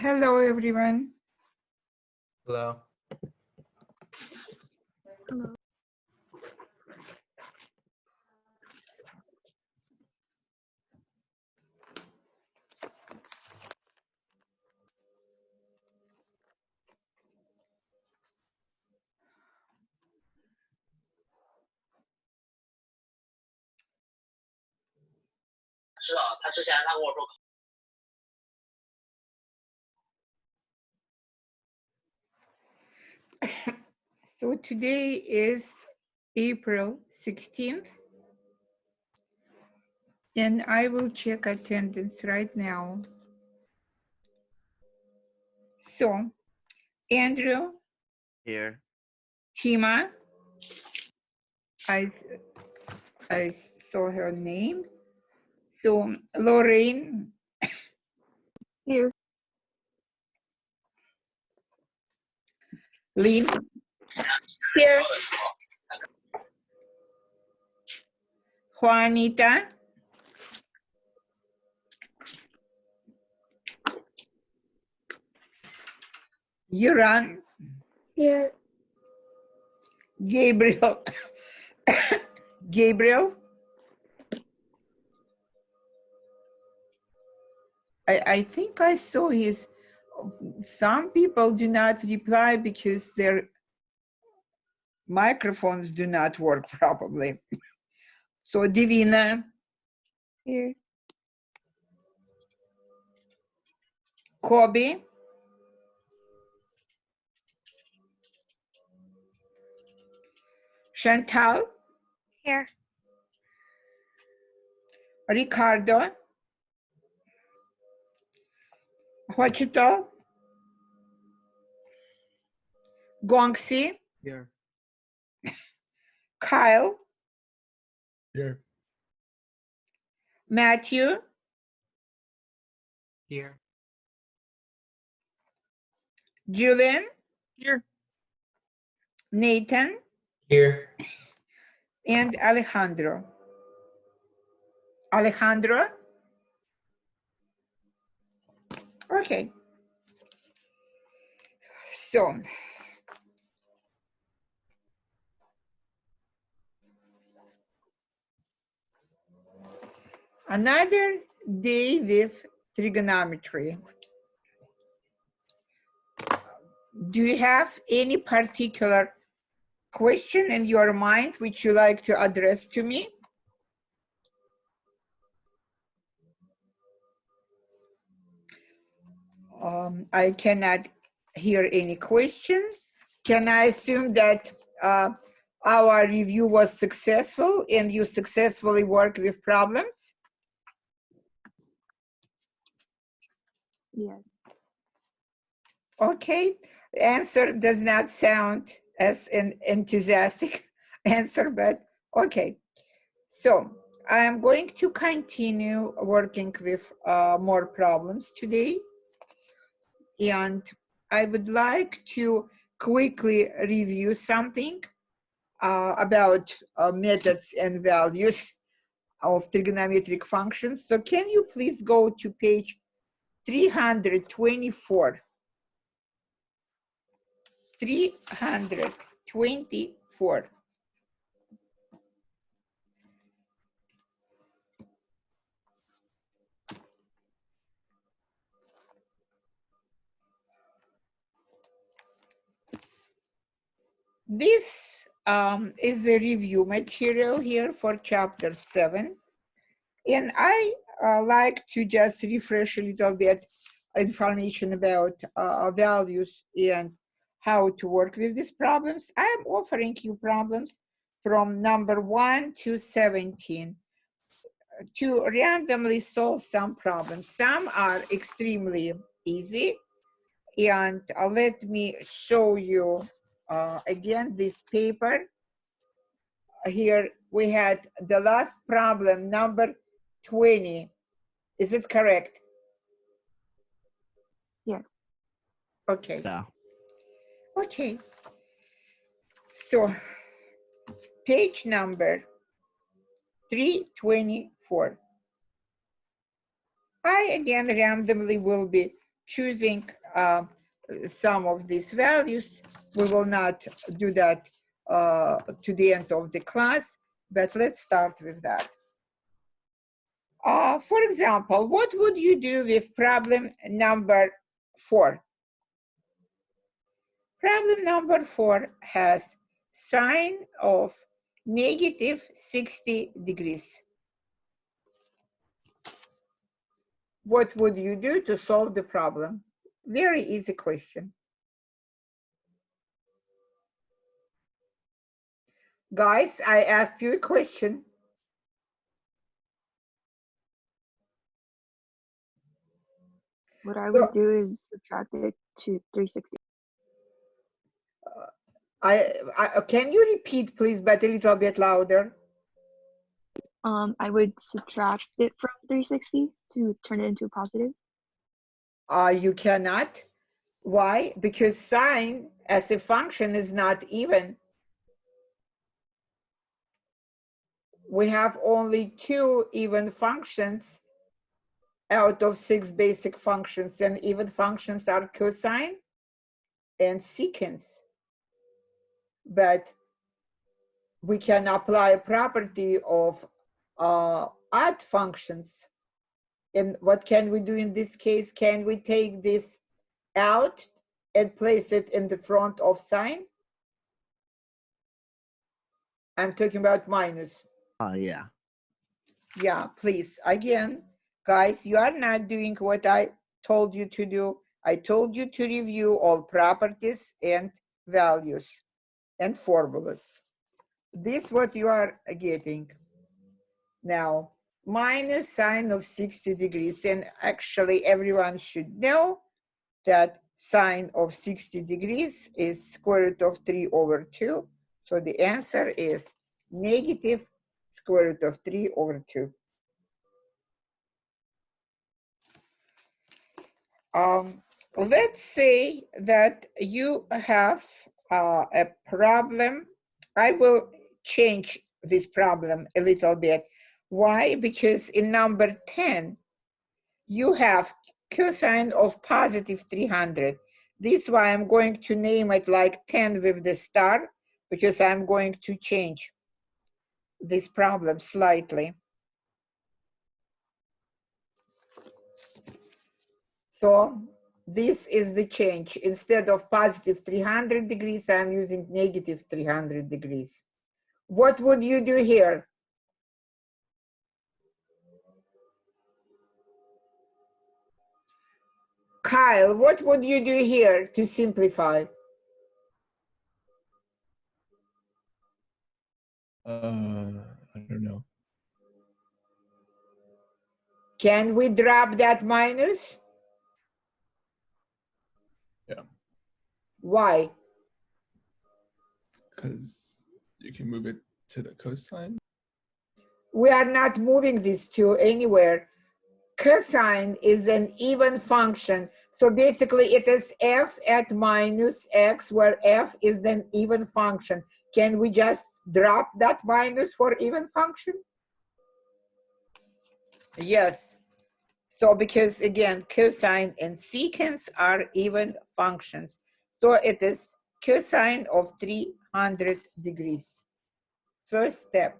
Hello, everyone. Hello. Hello. So today is April 16th, and I will check attendance right now. So, Andrew, Here. Tima, I saw her name. So, Lorraine, Here. Lynn, Here. Juanita, Yuran, Here. Gabriel, Gabriel. I think I saw his, some people do not reply because their microphones do not work properly. So Divina, Here. Kobe, Chantal, Here. Ricardo, Hochito, Gongsi, Here. Kyle, Here. Matthew, Here. Julian, Here. Nathan, Here. and Alejandro. Alejandro? Okay. So, another day with trigonometry. Do you have any particular question in your mind which you like to address to me? I cannot hear any question. Can I assume that our review was successful and you successfully worked with problems? Yes. Okay, answer does not sound as an enthusiastic answer, but okay. So I am going to continue working with more problems today. And I would like to quickly review something about methods and values of trigonometric functions. So can you please go to page 324? 324. This is a review material here for chapter 7. And I like to just refresh a little bit information about values and how to work with these problems. I'm offering you problems from number 1 to 17 to randomly solve some problems. Some are extremely easy. And let me show you again this paper. Here we had the last problem, number 20. Is it correct? Yes. Okay. Yeah. Okay. So page number 324. I again randomly will be choosing some of these values. We will not do that to the end of the class, but let's start with that. For example, what would you do with problem number 4? Problem number 4 has sine of negative 60 degrees. What would you do to solve the problem? Very easy question. Guys, I asked you a question. What I would do is subtract it to 360. Can you repeat, please, but a little bit louder? I would subtract it from 360 to turn it into a positive. You cannot. Why? Because sine as a function is not even. We have only 2 even functions out of 6 basic functions, and even functions are cosine and secant. But we can apply a property of odd functions. And what can we do in this case? Can we take this out and place it in the front of sine? I'm talking about minus. Yeah. Yeah, please. Again, guys, you are not doing what I told you to do. I told you to review all properties and values and formulas. This is what you are getting. Now, minus sine of 60 degrees. And actually, everyone should know that sine of 60 degrees is square root of 3 over 2. So the answer is negative square root of 3 over 2. Let's say that you have a problem. I will change this problem a little bit. Why? Because in number 10, you have cosine of positive 300. This is why I'm going to name it like 10 with the star, because I'm going to change this problem slightly. So this is the change. Instead of positive 300 degrees, I'm using negative 300 degrees. What would you do here? Kyle, what would you do here to simplify? I don't know. Can we drop that minus? Yeah. Why? Because you can move it to the cosine. We are not moving these two anywhere. Cosine is an even function. So basically it is f at minus x, where f is an even function. Can we just drop that minus for even function? Yes. So because again, cosine and secant are even functions. So it is cosine of 300 degrees. First step,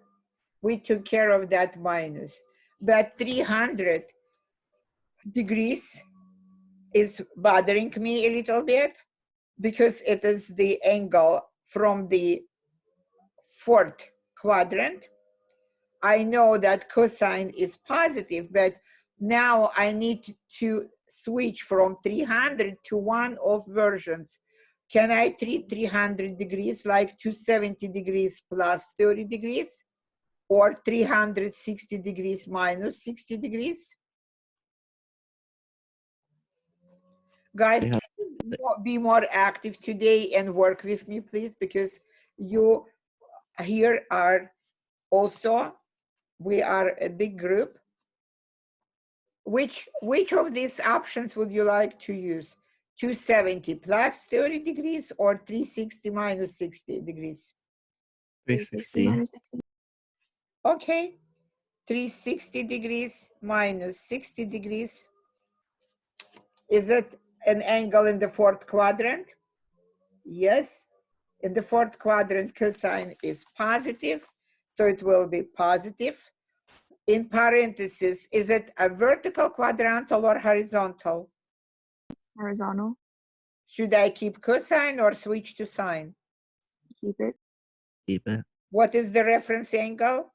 we took care of that minus. But 300 degrees is bothering me a little bit because it is the angle from the 4th quadrant. I know that cosine is positive, but now I need to switch from 300 to one of versions. Can I treat 300 degrees like 270 degrees plus 30 degrees? Or 360 degrees minus 60 degrees? Guys, can you be more active today and work with me, please? Because you here are also, we are a big group. Which of these options would you like to use? 270 plus 30 degrees or 360 minus 60 degrees? 360 minus 60. Okay, 360 degrees minus 60 degrees. Is it an angle in the fourth quadrant? Yes. In the fourth quadrant, cosine is positive, so it will be positive. In parentheses, is it a vertical quadrantal or horizontal? Horizontal. Should I keep cosine or switch to sine? Keep it. Keep it. What is the reference angle?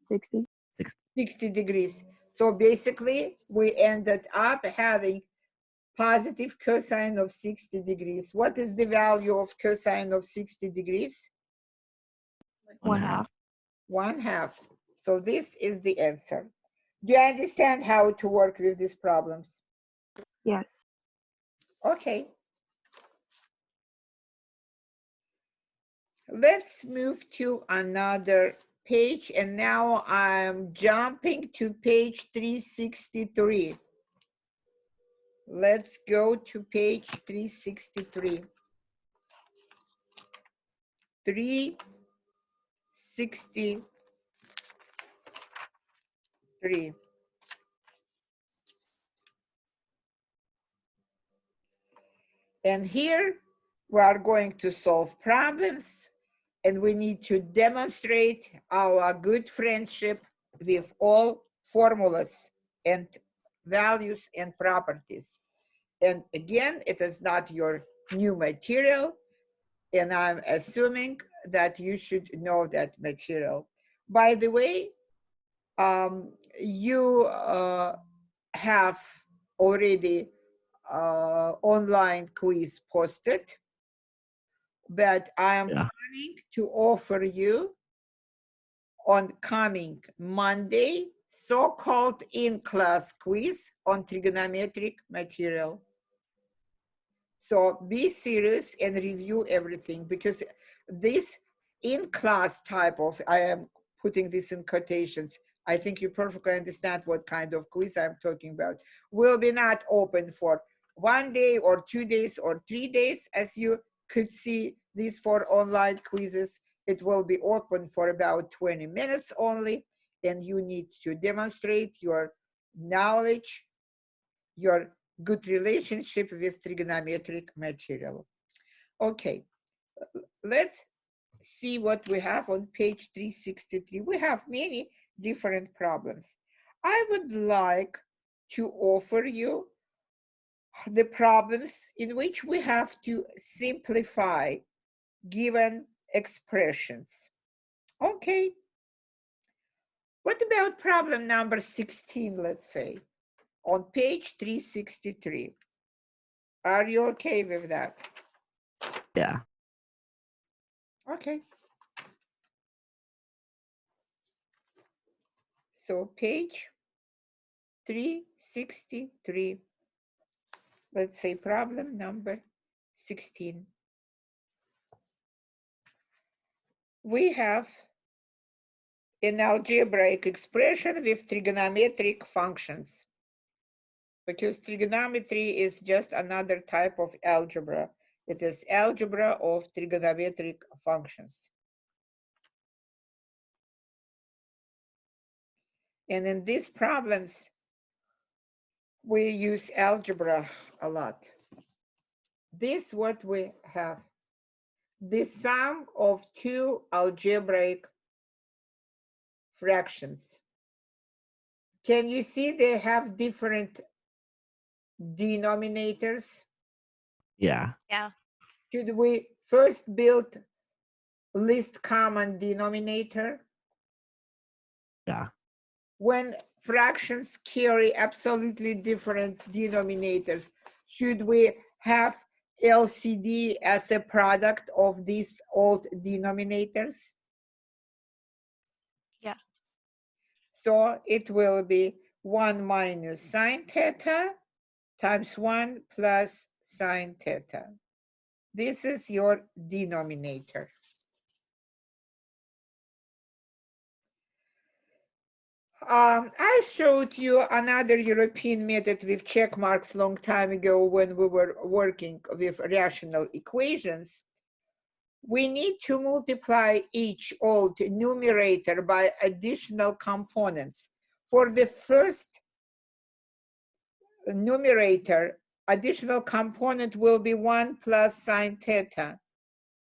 60. 60 degrees. So basically, we ended up having positive cosine of 60 degrees. What is the value of cosine of 60 degrees? 1/2. 1/2. So this is the answer. Do you understand how to work with these problems? Yes. Okay. Let's move to another page, and now I'm jumping to page 363. Let's go to page 363. 363. And here we are going to solve problems, and we need to demonstrate our good friendship with all formulas and values and properties. And again, it is not your new material, and I'm assuming that you should know that material. By the way, you have already online quiz posted, but I am planning to offer you on coming Monday so-called in-class quiz on trigonometric material. So be serious and review everything, because this in-class type of, I am putting this in quotations, I think you perfectly understand what kind of quiz I'm talking about, will be not open for 1 day or 2 days or 3 days. As you could see, these 4 online quizzes, it will be open for about 20 minutes only, and you need to demonstrate your knowledge, your good relationship with trigonometric material. Okay, let's see what we have on page 363. We have many different problems. I would like to offer you the problems in which we have to simplify given expressions. Okay. What about problem number 16, let's say, on page 363? Are you okay with that? Yeah. Okay. So page 363. Let's say problem number 16. We have an algebraic expression with trigonometric functions, because trigonometry is just another type of algebra. It is algebra of trigonometric functions. And in these problems, we use algebra a lot. This is what we have. The sum of 2 algebraic fractions. Can you see they have different denominators? Yeah. Yeah. Should we first build least common denominator? Yeah. When fractions carry absolutely different denominators, should we have LCD as a product of these old denominators? Yeah. So it will be 1 minus sine theta times 1 plus sine theta. This is your denominator. I showed you another European method with check marks long time ago when we were working with rational equations. We need to multiply each old numerator by additional components. For the first numerator, additional component will be 1 plus sine theta,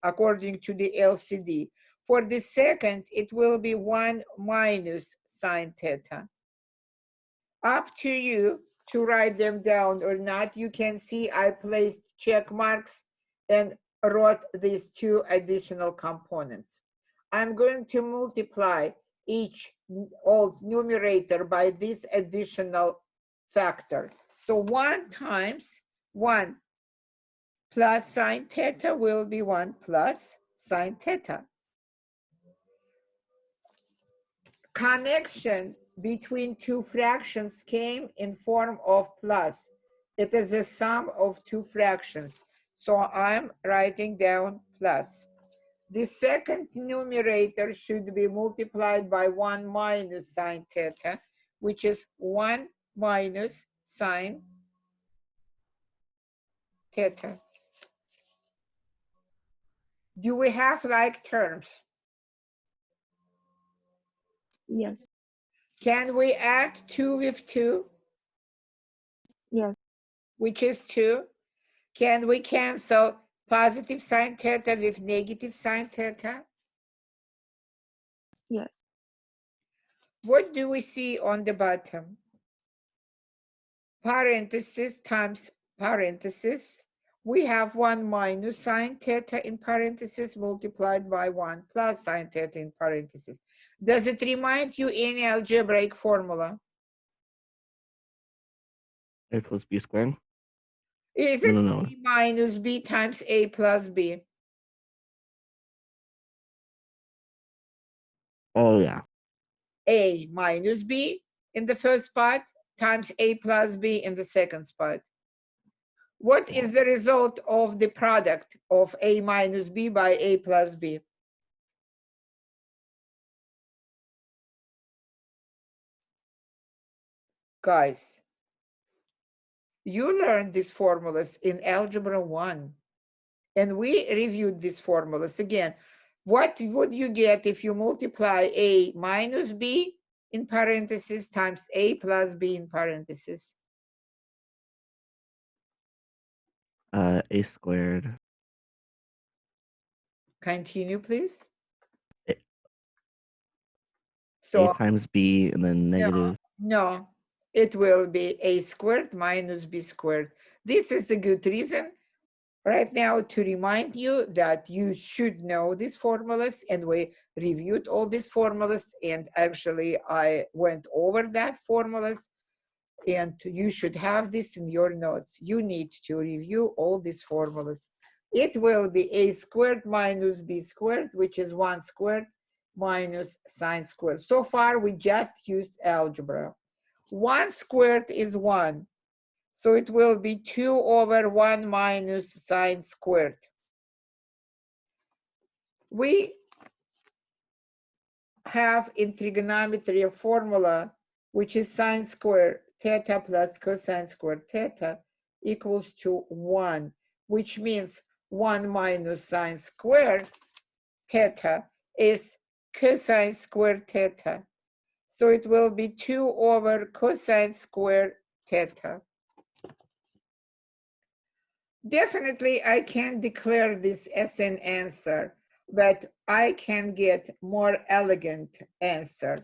according to the LCD. For the second, it will be 1 minus sine theta. Up to you to write them down or not. You can see I placed check marks and wrote these two additional components. I'm going to multiply each old numerator by this additional factor. So 1 times 1 plus sine theta will be 1 plus sine theta. Connection between two fractions came in form of plus. It is a sum of two fractions. So I'm writing down plus. The second numerator should be multiplied by 1 minus sine theta, which is 1 minus sine theta. Do we have like terms? Yes. Can we add 2 with 2? Yes. Which is 2. Can we cancel positive sine theta with negative sine theta? Yes. What do we see on the bottom? Parenthesis times parenthesis. We have 1 minus sine theta in parenthesis multiplied by 1 plus sine theta in parenthesis. Does it remind you any algebraic formula? A plus B squared. Is it No. a minus b times a plus b? Oh yeah. A minus b in the first spot times a plus b in the second spot. What is the result of the product of a minus b by a plus b? Guys, you learned these formulas in Algebra 1, and we reviewed these formulas again. What would you get if you multiply a minus b in parentheses times a plus b in parentheses? A squared. Continue, please. A So times B and then negative. no, it will be a squared minus b squared. This is a good reason right now to remind you that you should know these formulas, and we reviewed all these formulas, and actually I went over that formulas, and you should have this in your notes. You need to review all these formulas. It will be a squared minus b squared, which is 1 squared minus sine squared. So far, we just used algebra. 1 squared is 1. So it will be 2 over 1 minus sine squared. We have in trigonometry a formula which is sine squared theta plus cosine squared theta equals to 1, which means 1 minus sine squared theta is cosine squared theta. So it will be 2 over cosine squared theta. Definitely, I can declare this as an answer, but I can get more elegant answer.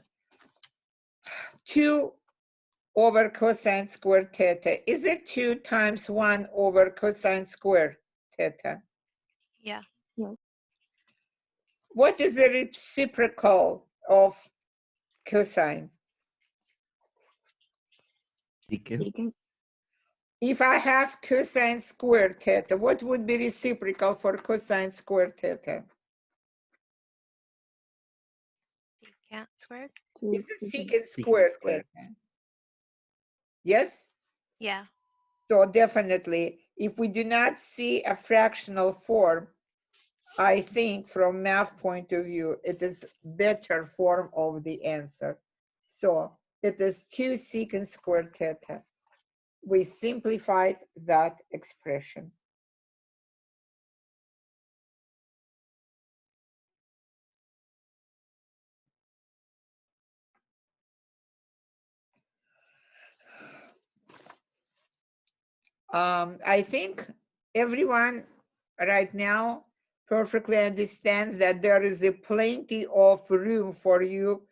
2 over cosine squared theta. Is it 2 times 1 over cosine squared theta? Yeah. Yes. What is the reciprocal of cosine? Secant. Secant. If I have cosine squared theta, what would be reciprocal for cosine squared theta? Secant squared? Is Two. it Secant. secant Secant squared squared. theta? Yes? Yeah. So definitely, if we do not see a fractional form, I think from math point of view, it is better form of the answer. So it is 2 secant squared theta. We simplified that expression. I think everyone right now perfectly understands that there is a plenty of room for you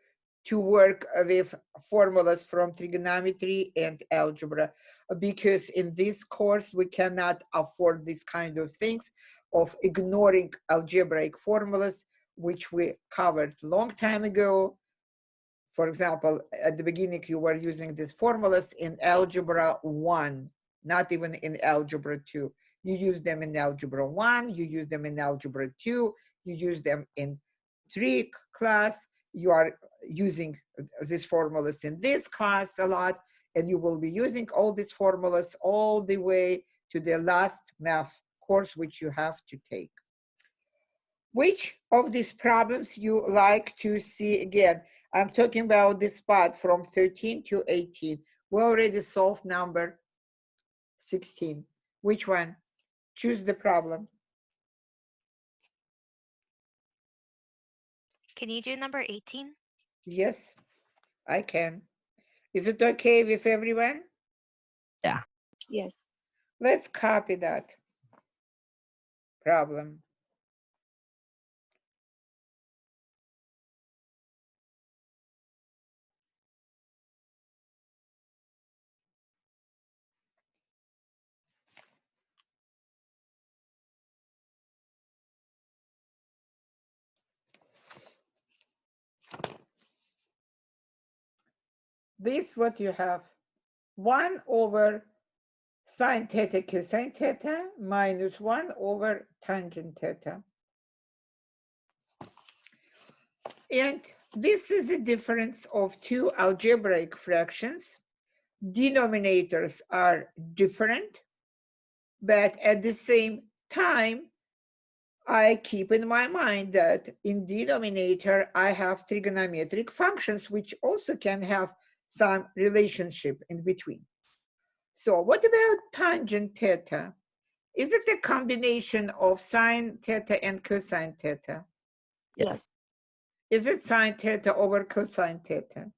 to work with formulas from trigonometry and algebra, because in this course we cannot afford this kind of things of ignoring algebraic formulas, which we covered long time ago. For example, at the beginning, you were using these formulas in Algebra 1, not even in Algebra 2. You use them in Algebra 1, you use them in Algebra 2, you use them in trig class, you are using these formulas in this class a lot, and you will be using all these formulas all the way to the last math course which you have to take. Which of these problems you like to see again? I'm talking about this part from 13 to 18. We already solved number 16. Which one? Choose the problem. Can you do number 18? Yes, I can. Is it okay with everyone? Yeah. Yes. Let's copy that problem. This what you have. 1 over sine theta cosine theta minus 1 over tangent theta. And this is a difference of two algebraic fractions. Denominators are different, but at the same time, I keep in my mind that in denominator, I have trigonometric functions, which also can have some relationship in between. So what about tangent theta? Is it a combination of sine theta and cosine theta? Yes. Is it sine theta over cosine theta?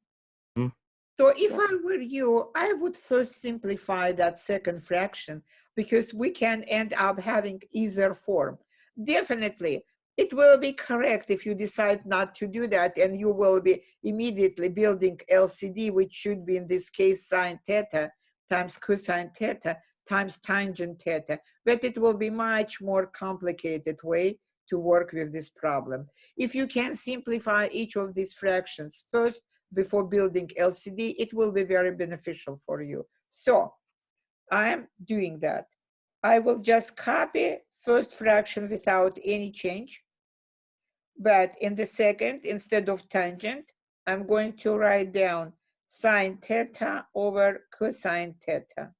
Mm. So if I were you, I would first simplify that second fraction, because we can end up having either form. Definitely, it will be correct if you decide not to do that, and you will be immediately building LCD, which should be in this case sine theta times cosine theta times tangent theta. But it will be much more complicated way to work with this problem. If you can simplify each of these fractions first, before building LCD, it will be very beneficial for you. So I'm doing that. I will just copy first fraction without any change. But in the second, instead of tangent, I'm going to write down sine theta over cosine theta.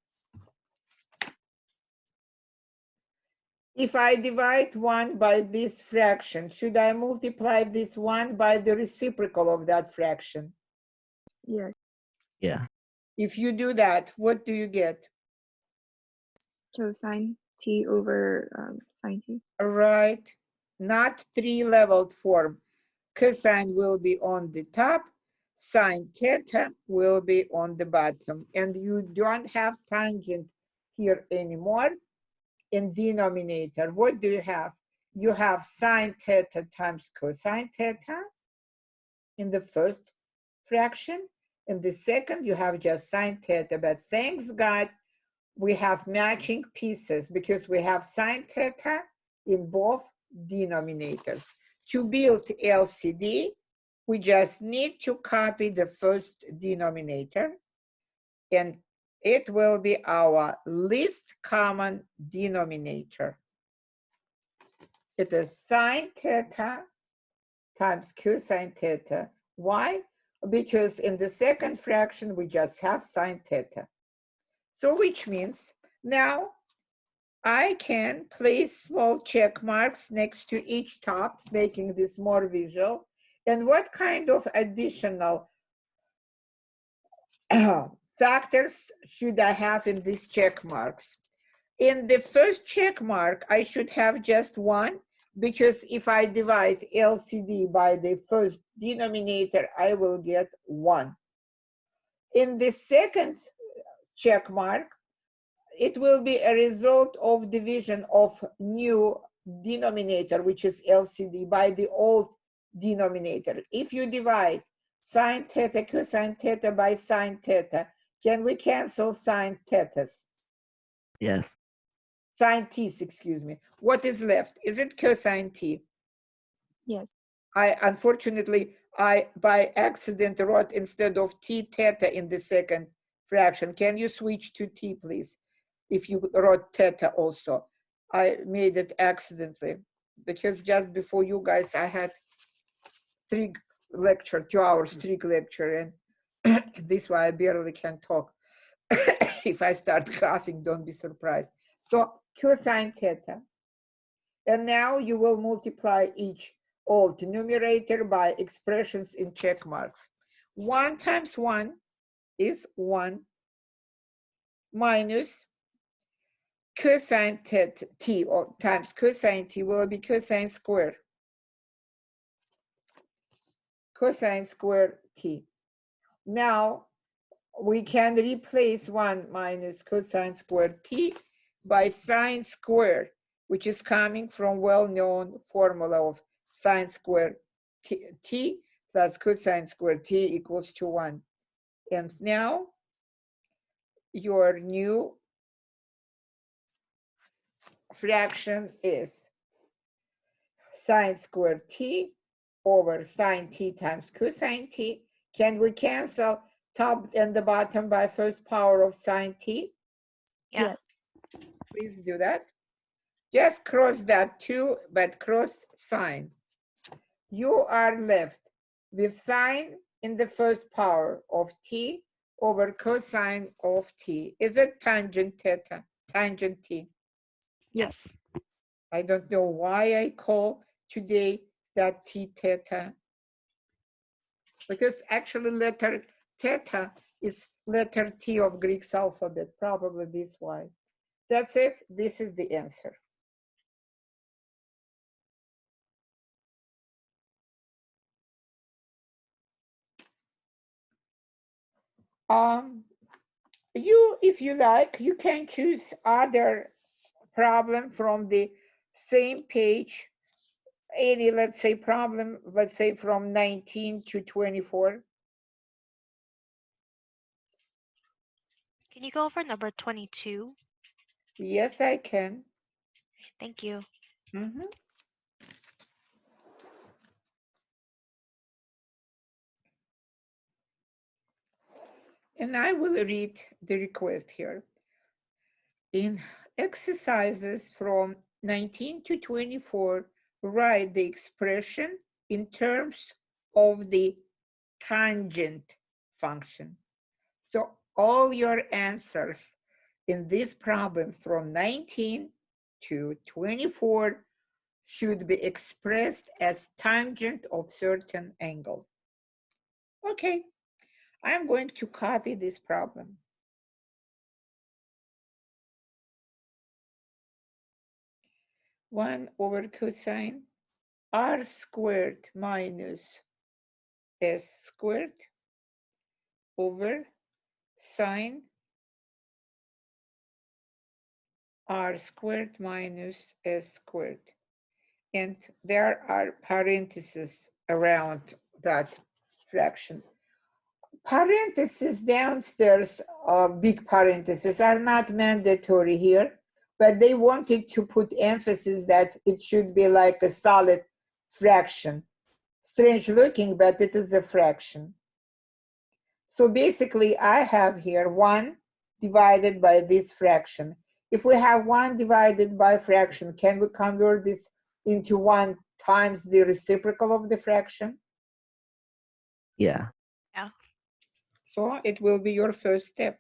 If I divide 1 by this fraction, should I multiply this 1 by the reciprocal of that fraction? Yes. Yeah. If you do that, what do you get? Cosine t over sine t. Right, not three-leveled form. Cosine will be on the top, sine theta will be on the bottom, and you don't have tangent here anymore. In denominator, what do you have? You have sine theta times cosine theta in the first fraction. In the second, you have just sine theta, but thanks God, we have matching pieces because we have sine theta in both denominators. To build LCD, we just need to copy the first denominator, and it will be our least common denominator. It is sine theta times cosine theta. Why? Because in the second fraction, we just have sine theta. So which means now I can place small check marks next to each top, making this more visual. And what kind of additional factors should I have in these check marks? In the first check mark, I should have just one, because if I divide LCD by the first denominator, I will get 1. In the second check mark, it will be a result of division of new denominator, which is LCD, by the old denominator. If you divide sine theta cosine theta by sine theta, can we cancel sine thetas? Yes. Sine t's, excuse me. What is left? Is it cosine t? Yes. Unfortunately, I by accident wrote instead of t theta in the second fraction. Can you switch to t, please? If you wrote theta also. I made it accidentally because just before you guys, I had trig lecture, 2 hours trig lecture, and this why I barely can talk. If I start coughing, don't be surprised. So cosine theta. And now you will multiply each old numerator by expressions in check marks. 1 times 1 is 1 minus cosine theta t, or times cosine t will be cosine squared. Cosine squared t. Now we can replace 1 minus cosine squared t by sine squared, which is coming from well-known formula of sine squared t plus cosine squared t equals to 1. And now your new fraction is sine squared t over sine t times cosine t. Can we cancel top and the bottom by first power of sine t? Yeah. Yes. Please do that. Just cross that too, but cross sine. You are left with sine in the first power of t over cosine of t. Is it tangent theta? Tangent t? Yes. I don't know why I call today that t theta, because actually letter theta is letter T of Greek alphabet, probably this why. That's it, this is the answer. If you like, you can choose other problem from the same page, any, let's say, problem, let's say from 19 to 24. Can you go over number 22? Yes, I can. Thank you. Mhm. And I will read the request here. In exercises from 19 to 24, write the expression in terms of the tangent function. So all your answers in this problem from 19 to 24 should be expressed as tangent of certain angle. Okay, I'm going to copy this problem. 1 over cosine r squared minus s squared over sine r squared minus s squared. And there are parentheses around that fraction. Parentheses downstairs, big parentheses, are not mandatory here, but they wanted to put emphasis that it should be like a solid fraction. Strange looking, but it is a fraction. So basically, I have here 1 divided by this fraction. If we have 1 divided by fraction, can we convert this into 1 times the reciprocal of the fraction? Yeah. Yeah. So it will be your first step.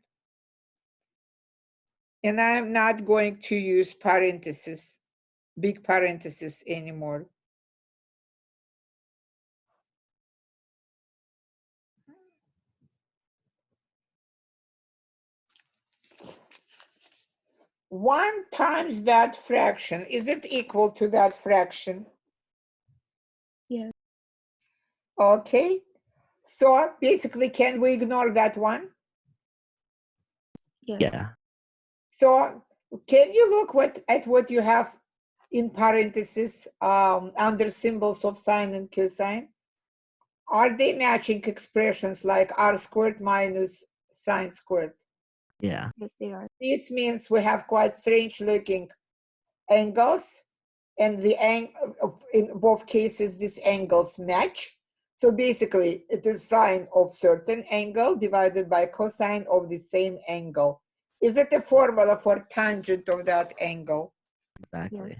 And I'm not going to use parentheses, big parentheses anymore. One times that fraction, is it equal to that fraction? Yes. Okay, so basically, can we ignore that one? Yes. Yeah. So can you look at what you have in parentheses under symbols of sine and cosine? Are they matching expressions like r squared minus sine squared? Yeah. Yes, they are. This means we have quite strange looking angles, and in both cases these angles match. So basically it is sine of certain angle divided by cosine of the same angle. Is it a formula for tangent of that angle? Exactly. Yes.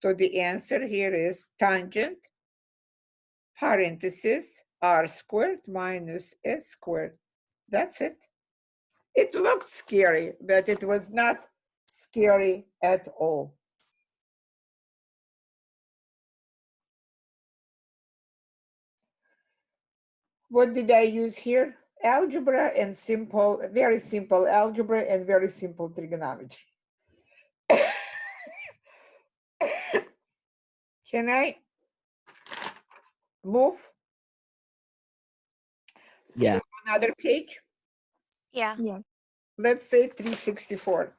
So the answer here is tangent parenthesis r squared minus s squared. That's it. It looked scary, but it was not scary at all. What did I use here? Algebra and simple, very simple algebra and very simple trigonometry. Can I move Yeah. to another Yes. page? Yeah. Yes. Let's say 364,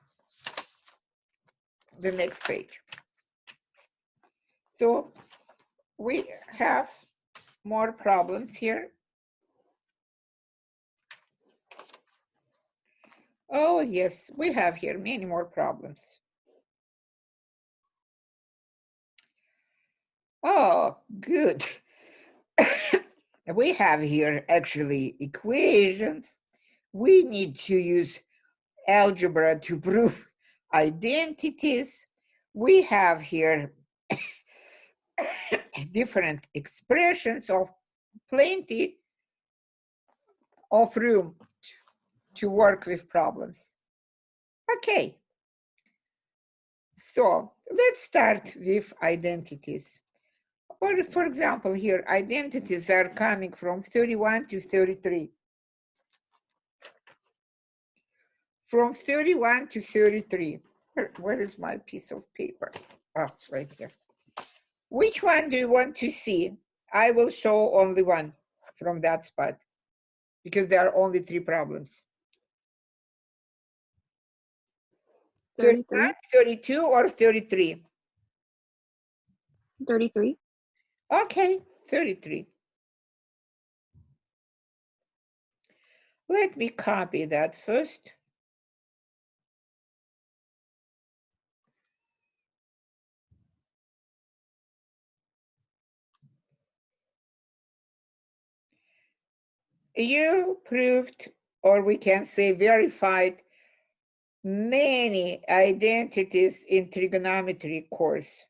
the next page. So we have more problems here. Oh, yes, we have here many more problems. Oh, good. We have here actually equations. We need to use algebra to prove identities. We have here different expressions of plenty of room to work with problems. Okay, so let's start with identities. Or for example, here, identities are coming from 31 to 33. From 31 to 33. Where is my piece of paper? Oh, right here. Which one do you want to see? I will show only one from that spot because there are only 3 problems. 33. 32, or 33? 33. Okay, 33. Let me copy that first. You proved, or we can say verified, many identities in trigonometry course.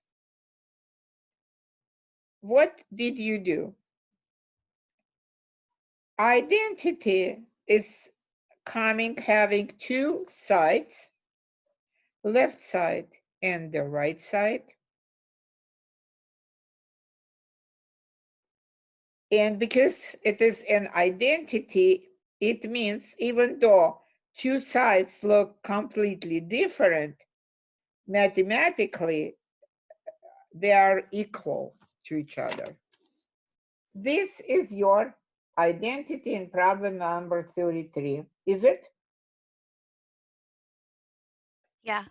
What did you do? Identity is having 2 sides, left side and the right side. And because it is an identity, it means even though 2 sides look completely different, mathematically, they are equal to each other. This is your identity in problem number 33, is it? Yeah.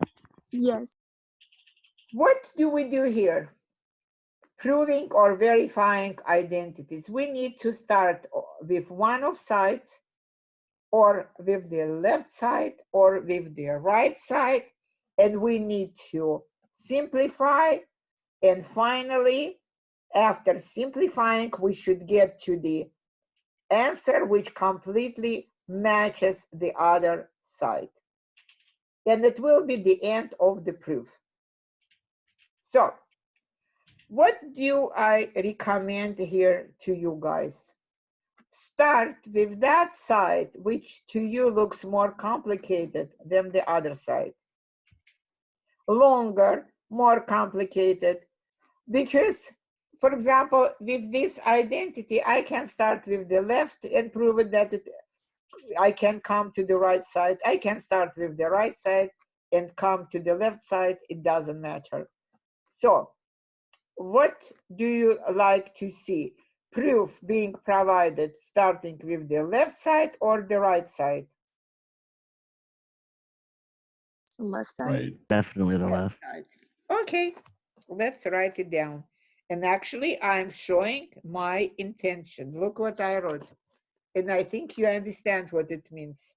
Yes. What do we do here? Proving or verifying identities. We need to start with one of sides, or with the left side, or with the right side, and we need to simplify, and finally, after simplifying, we should get to the answer which completely matches the other side. And it will be the end of the proof. So, what do I recommend here to you guys? Start with that side which to you looks more complicated than the other side. Longer, more complicated, because, for example, with this identity, I can start with the left and prove it that I can come to the right side. I can start with the right side and come to the left side. It doesn't matter. So, what do you like to see? Proof being provided starting with the left side or the right side? Left side. Right. Definitely the left. Side. Okay, let's write it down. And actually, I'm showing my intention. Look what I wrote. And I think you understand what it means.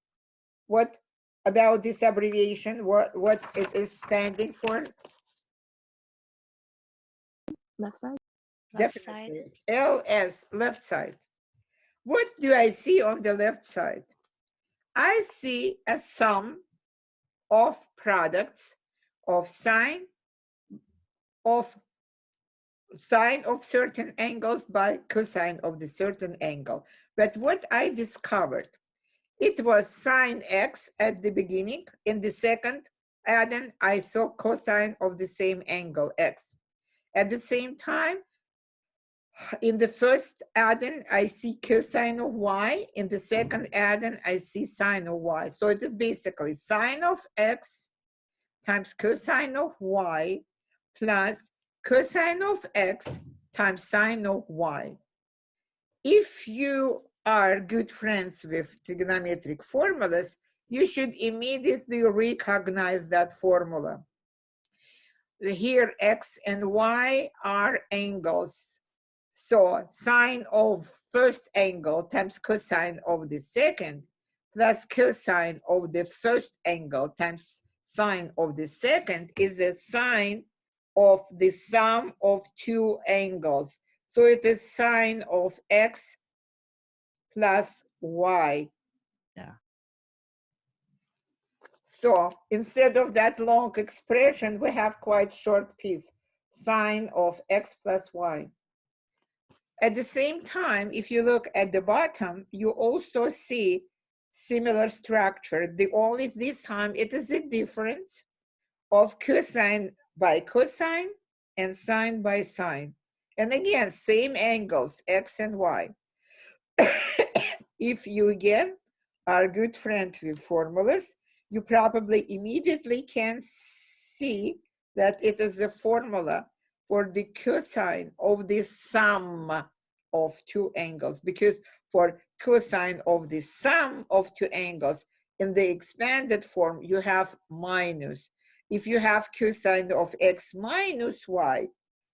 What about this abbreviation? What it is standing for? Left side. Left side. Definitely. LS, left side. What do I see on the left side? I see a sum of products of sine of certain angles by cosine of the certain angle. But what I discovered, it was sine x at the beginning. In the second addend, I saw cosine of the same angle x. At the same time, in the first addend, I see cosine of y. In the second addend, I see sine of y. So it is basically sine of x times cosine of y plus cosine of x times sine of y. If you are good friends with trigonometric formulas, you should immediately recognize that formula. Here, x and y are angles. So sine of first angle times cosine of the second plus cosine of the first angle times sine of the second is a sine of the sum of two angles. So it is sine of x plus y. Yeah. So instead of that long expression, we have quite short piece, sine of x plus y. At the same time, if you look at the bottom, you also see similar structure. The only this time it is a difference of cosine by cosine and sine by sine. And again, same angles, x and y. If you again are a good friend with formulas, you probably immediately can see that it is a formula for the cosine of the sum of two angles, because for cosine of the sum of two angles, in the expanded form, you have minus. If you have cosine of x minus y,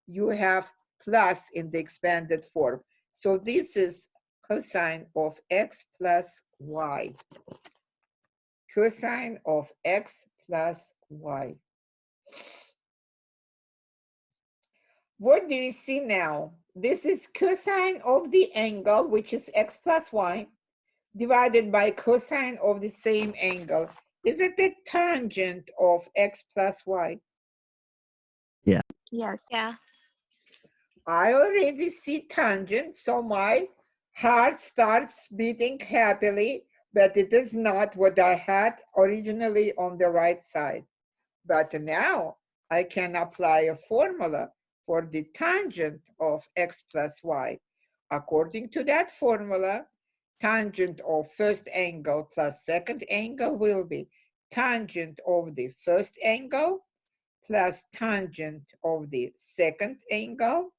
you have plus in the expanded form. So this is cosine of x plus y. Cosine of x plus y. What do you see now? This is cosine of the angle, which is x plus y, divided by cosine of the same angle. Is it the tangent of x plus y? Yeah. Yes. Yeah. I already see tangent, so my heart starts beating happily, but it is not what I had originally on the right side. But now I can apply a formula for the tangent of x plus y. According to that formula, tangent of first angle plus second angle will be tangent of the first angle plus tangent of the second angle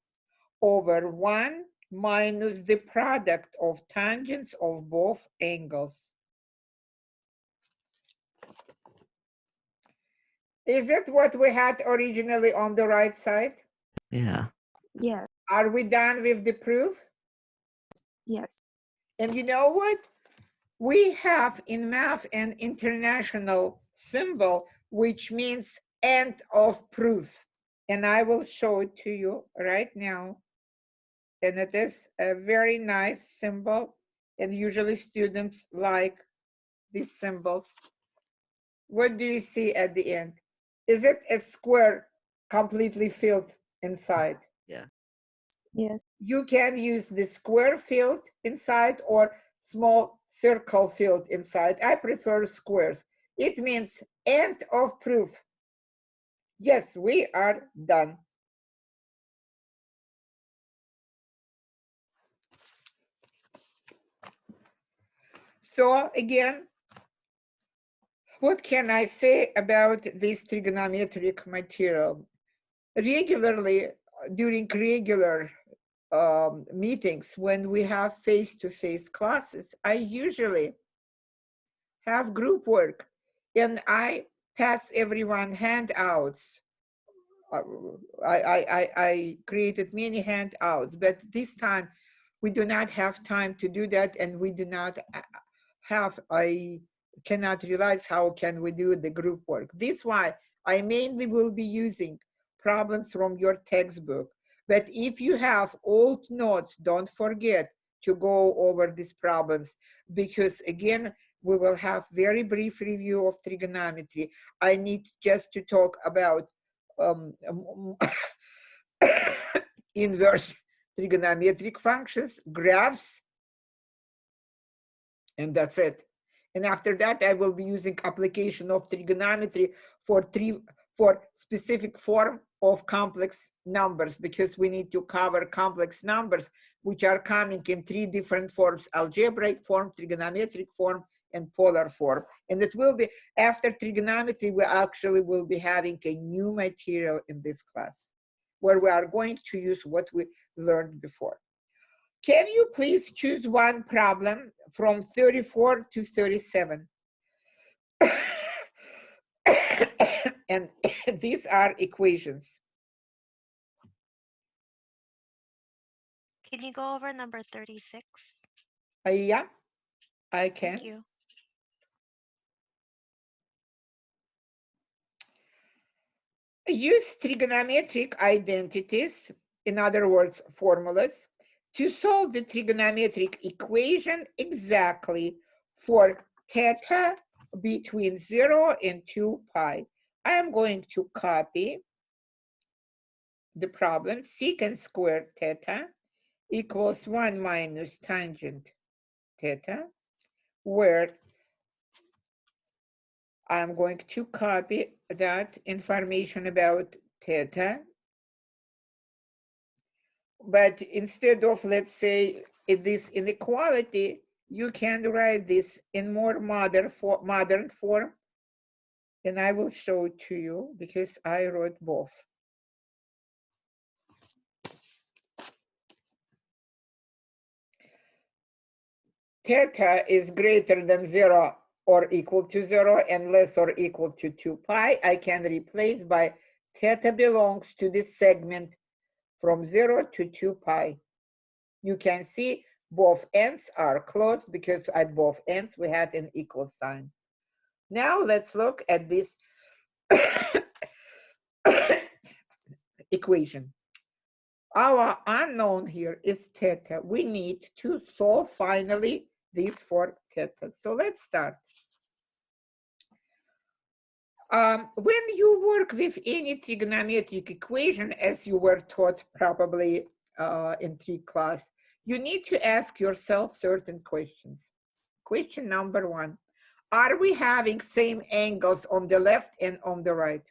over 1 minus the product of tangents of both angles. Is it what we had originally on the right side? Yeah. Yes. Are we done with the proof? Yes. And you know what? We have in math an international symbol, which means end of proof. And I will show it to you right now. And it is a very nice symbol. And usually students like these symbols. What do you see at the end? Is it a square completely filled inside? Yeah. Yes. You can use the square filled inside or small circle filled inside. I prefer squares. It means end of proof. Yes, we are done. So again, what can I say about this trigonometric material? Regularly, during regular meetings, when we have face-to-face classes, I usually have group work, and I pass everyone handouts. I created many handouts, but this time we do not have time to do that, and we do not have, I cannot realize how can we do the group work. This is why I mainly will be using problems from your textbook. But if you have old notes, don't forget to go over these problems, because again, we will have very brief review of trigonometry. I need just to talk about inverse trigonometric functions, graphs, and that's it. And after that, I will be using application of trigonometry for specific form of complex numbers, because we need to cover complex numbers, which are coming in 3 different forms: algebraic form, trigonometric form, and polar form. And it will be, after trigonometry, we actually will be having a new material in this class, where we are going to use what we learned before. Can you please choose one problem from 34 to 37? And these are equations. Can you go over number 36? Yeah, I can. Thank you. Use trigonometric identities, in other words, formulas, to solve the trigonometric equation exactly for theta between 0 and 2 pi. I am going to copy the problem. Secant squared theta equals 1 minus tangent theta, where I'm going to copy that information about theta. But instead of, let's say, this inequality, you can write this in more modern form. And I will show it to you because I wrote both. Theta is greater than 0 or equal to 0 and less or equal to 2 pi. I can replace by theta belongs to this segment from 0 to 2 pi. You can see both ends are closed because at both ends we had an equal sign. Now let's look at this equation. Our unknown here is theta. We need to solve finally this for theta. So let's start. When you work with any trigonometric equation, as you were taught probably in 3 class, you need to ask yourself certain questions. Question number 1, are we having same angles on the left and on the right?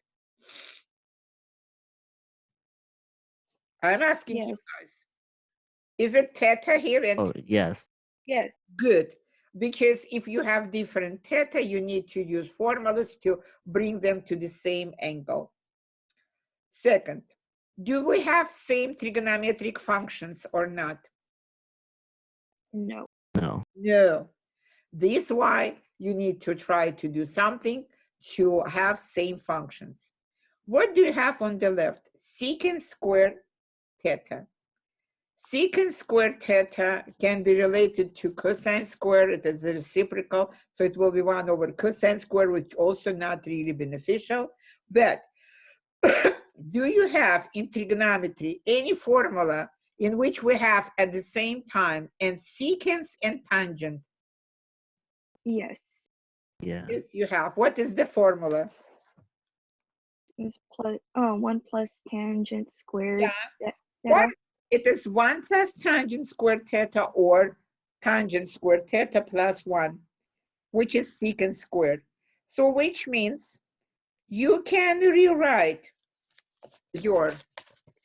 I'm asking you guys. Is it theta here? And Oh, yes. Yes. good. Because if you have different theta, you need to use formulas to bring them to the same angle. Second, do we have same trigonometric functions or not? No. No. No. This is why you need to try to do something to have same functions. What do you have on the left? Secant squared theta. Secant squared theta can be related to cosine squared. It is a reciprocal, so it will be 1 over cosine squared, which also not really beneficial. But do you have in trigonometry any formula in which we have at the same time and secants and tangent? Yes. Yeah. Yes, you have. What is the formula? It's plus 1 plus tangent squared. Yeah. Theta. It is 1 plus tangent squared theta or tangent squared theta plus 1, which is secant squared. So which means you can rewrite your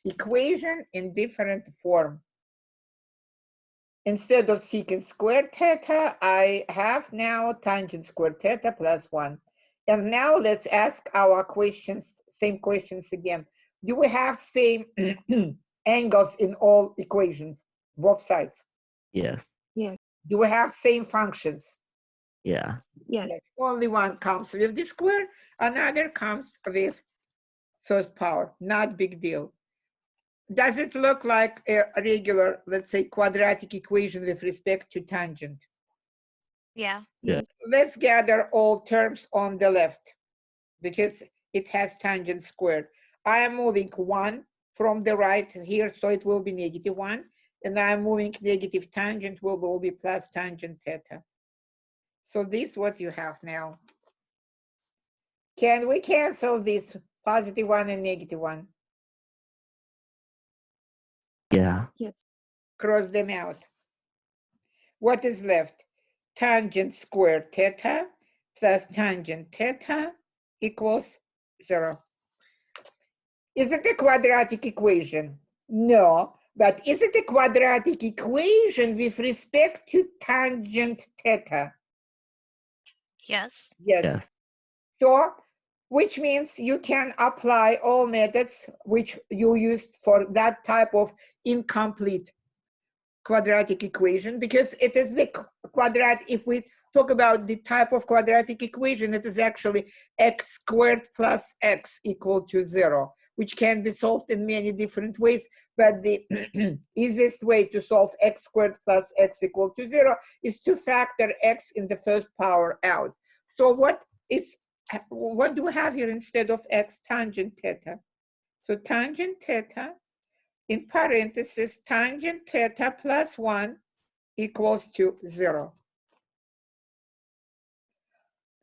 equation in different form. Instead of secant squared theta, I have now tangent squared theta plus 1. And now let's ask our questions, same questions again. Do we have same angles in all equations, both sides? Yes. Yes. Do we have same functions? Yeah. Yes. Yes, only one comes with the square, another comes with first power, not big deal. Does it look like a regular, let's say, quadratic equation with respect to tangent? Yeah. Yes. Let's gather all terms on the left because it has tangent squared. I am moving 1 from the right here, so it will be -1. And I'm moving negative tangent will be plus tangent theta. So this is what you have now. Can we cancel this +1 and -1? Yeah. Yes. Cross them out. What is left? Tangent squared theta plus tangent theta equals 0. Is it a quadratic equation? No, but is it a quadratic equation with respect to tangent theta? Yes. Yes. Yes. So, which means you can apply all methods which you used for that type of incomplete quadratic equation, because it is the quadratic. If we talk about the type of quadratic equation, it is actually x squared plus x equal to 0, which can be solved in many different ways. But the easiest way to solve x squared plus x equal to 0 is to factor x in the first power out. So what do we have here instead of x? Tangent theta. So tangent theta in parentheses, tangent theta plus 1 equals to 0.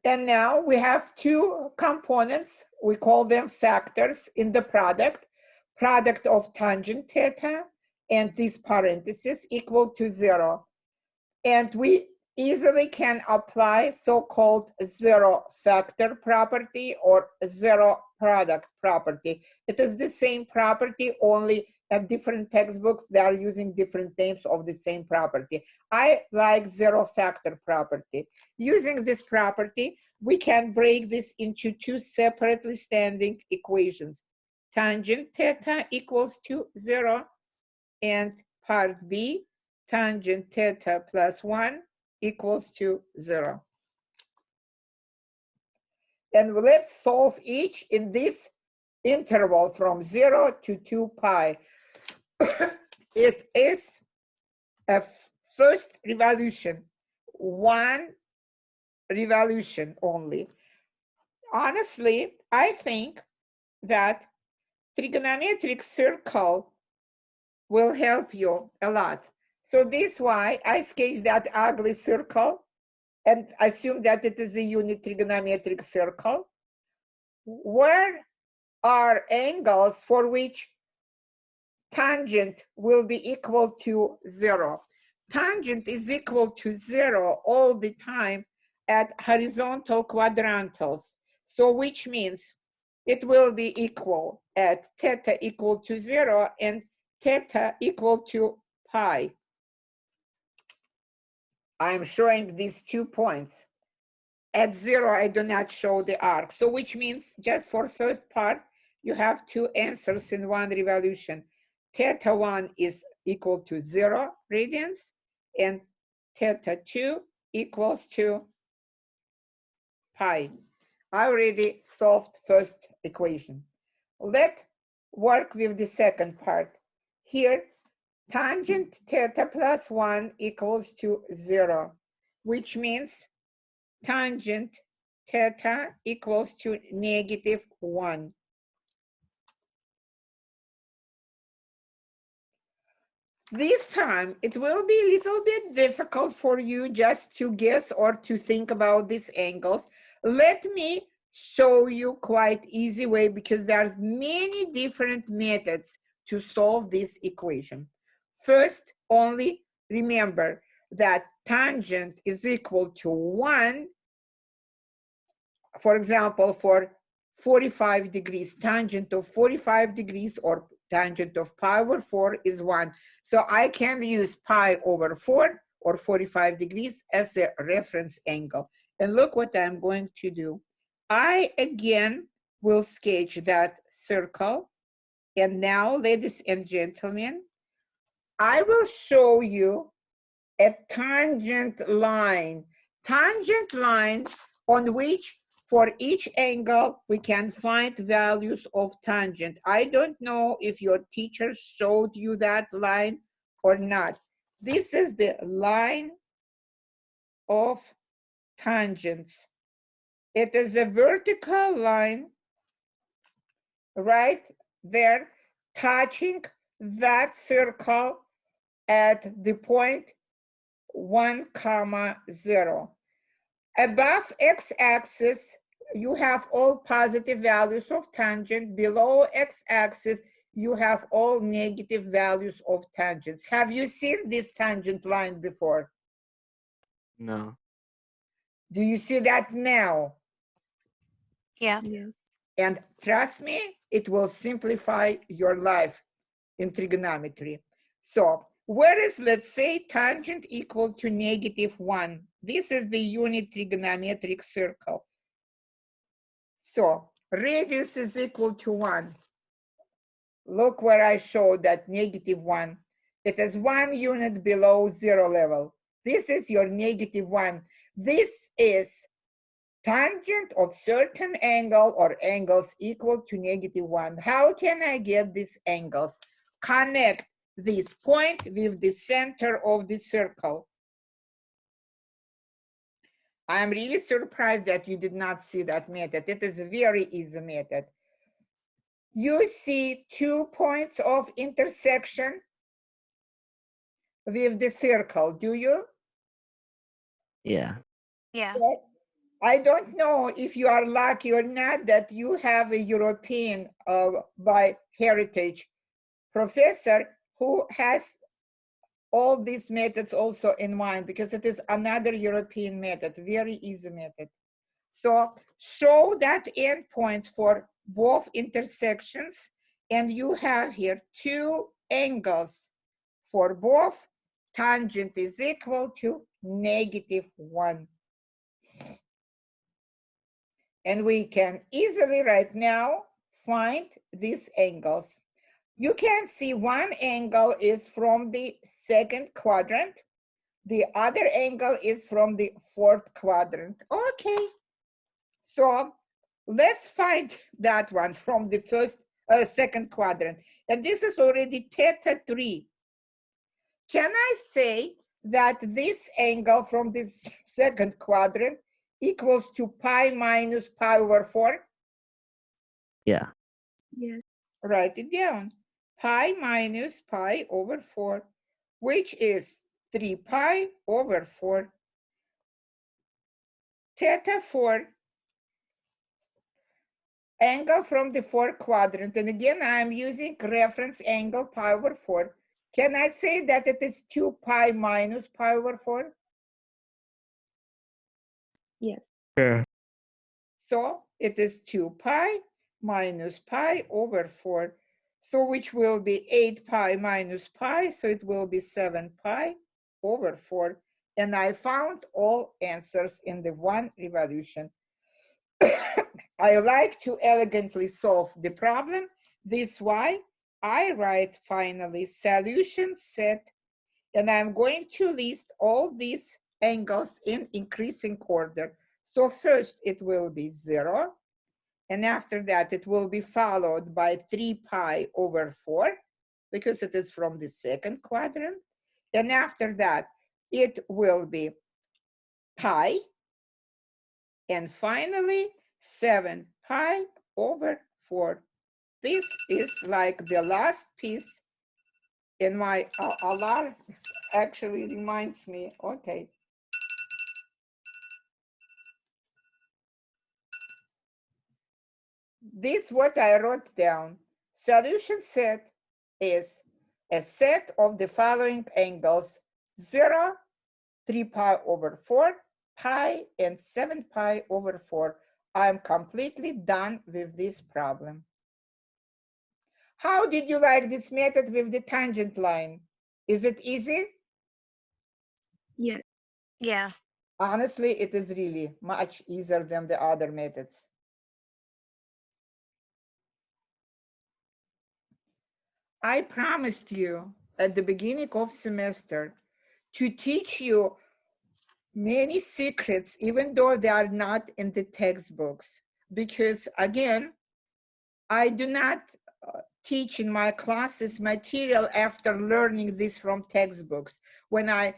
And now we have two components. We call them factors in the product. Product of tangent theta and this parenthesis equal to 0. And we easily can apply so-called zero factor property or zero product property. It is the same property, only at different textbooks they are using different names of the same property. I like zero factor property. Using this property, we can break this into two separately standing equations. Tangent theta equals to 0, and part B, tangent theta plus 1 equals to 0. And let's solve each in this interval from 0 to 2 pi. It is a first revolution, one revolution only. Honestly, I think that trigonometric circle will help you a lot. So this is why I sketched that ugly circle and assume that it is a unit trigonometric circle. Where are angles for which tangent will be equal to 0? Tangent is equal to 0 all the time at horizontal quadrantals. So which means it will be equal at theta equal to 0 and theta equal to pi. I'm showing these 2 points. At 0, I do not show the arc. So which means just for first part, you have 2 answers in one revolution. Theta 1 is equal to 0 radians, and theta 2 equals to pi. I already solved first equation. Let's work with the second part. Here, tangent theta plus 1 equals to 0, which means tangent theta equals to -1. This time, it will be a little bit difficult for you just to guess or to think about these angles. Let me show you quite easy way, because there's many different methods to solve this equation. First, only remember that tangent is equal to 1. For example, for 45 degrees, tangent of 45 degrees or tangent of pi over 4 is 1. So I can use pi over 4 or 45 degrees as a reference angle. And look what I'm going to do. I again will sketch that circle. And now, ladies and gentlemen, I will show you a tangent line tangent line on which for each angle we can find values of tangent. I don't know if your teacher showed you that line or not. This is the line of tangents. It is a vertical line right there touching that circle at the point 1, 0. Above x-axis, you have all positive values of tangent. Below x-axis, you have all negative values of tangents. Have you seen this tangent line before? No. Do you see that now? Yeah. Yes. And trust me, it will simplify your life in trigonometry. So whereas, let's say, tangent equal to -1. This is the unit trigonometric circle. So radius is equal to 1. Look where I showed that -1. It is 1 unit below 0 level. This is your -1. This is tangent of certain angle or angles equal to -1. How can I get these angles? Connect this point with the center of the circle. I'm really surprised that you did not see that method. It is a very easy method. You see 2 points of intersection with the circle, do you? Yeah. Yeah. But I don't know if you are lucky or not that you have a European by heritage professor who has all these methods also in mind, because it is another European method, very easy method. So show that endpoints for both intersections, and you have here 2 angles for both. Tangent is equal to -1. And we can easily right now find these angles. You can see one angle is from the 2nd quadrant. The other angle is from the 4th quadrant. Okay, so let's find that one from the 2nd quadrant. And this is already θ3. Can I say that this angle from the 2nd quadrant equals to pi minus pi over 4? Yeah. Yes. Write it down. Pi minus pi over 4, which is 3 pi over 4. θ4, angle from the 4th quadrant. And again, I'm using reference angle pi over 4. Can I say that it is 2 pi minus pi over 4? Yes. Yeah. So it is 2 pi minus pi over 4. So which will be 8 pi minus pi. So it will be 7 pi over 4. And I found all answers in the one revolution. I like to elegantly solve the problem. This is why I write finally solution set. And I'm going to list all these angles in increasing order. So first it will be 0. And after that, it will be followed by 3 pi over 4, because it is from the 2nd quadrant. And after that, it will be pi. And finally, 7 pi over 4. This is like the last piece in my alarm. Actually reminds me, okay. This is what I wrote down. Solution set is a set of the following angles: 0, 3 pi over 4, pi, and 7 pi over 4. I'm completely done with this problem. How did you like this method with the tangent line? Is it easy? Yes. Yeah. Honestly, it is really much easier than the other methods. I promised you at the beginning of semester to teach you many secrets, even though they are not in the textbooks, because again, I do not teach in my classes material after learning this from textbooks. When I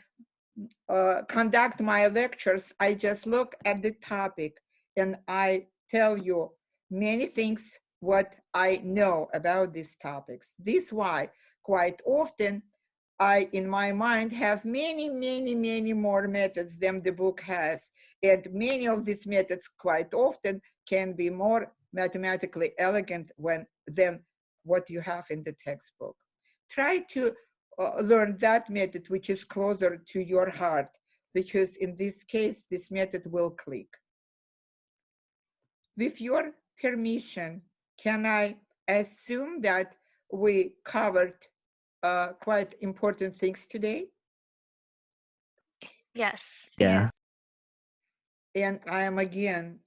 conduct my lectures, I just look at the topic and I tell you many things what I know about these topics. This is why quite often I, in my mind, have many more methods than the book has. And many of these methods quite often can be more mathematically elegant than what you have in the textbook. Try to learn that method which is closer to your heart, because in this case, this method will click. With your permission, can I assume that we covered quite important things today? Yes. Yeah. And I am again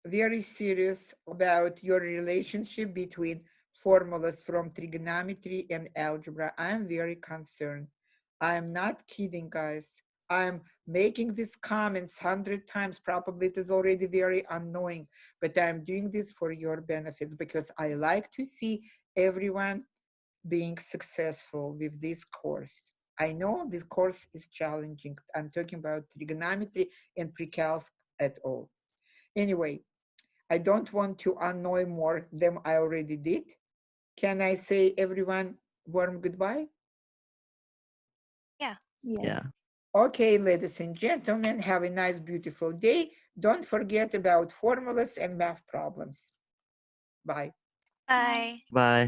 very serious about your relationship between formulas from trigonometry and algebra. I am very concerned. I am not kidding, guys. I'm making these comments 100 times. Probably it is already very annoying, but I'm doing this for your benefits because I like to see everyone being successful with this course. I know this course is challenging. I'm talking about trigonometry and pre-calc at all. Anyway, I don't want to annoy more than I already did. Can I say everyone warm goodbye? Yes. Yeah. Okay, ladies and gentlemen, have a nice, beautiful day. Don't forget about formulas and math problems. Bye. Bye. Bye.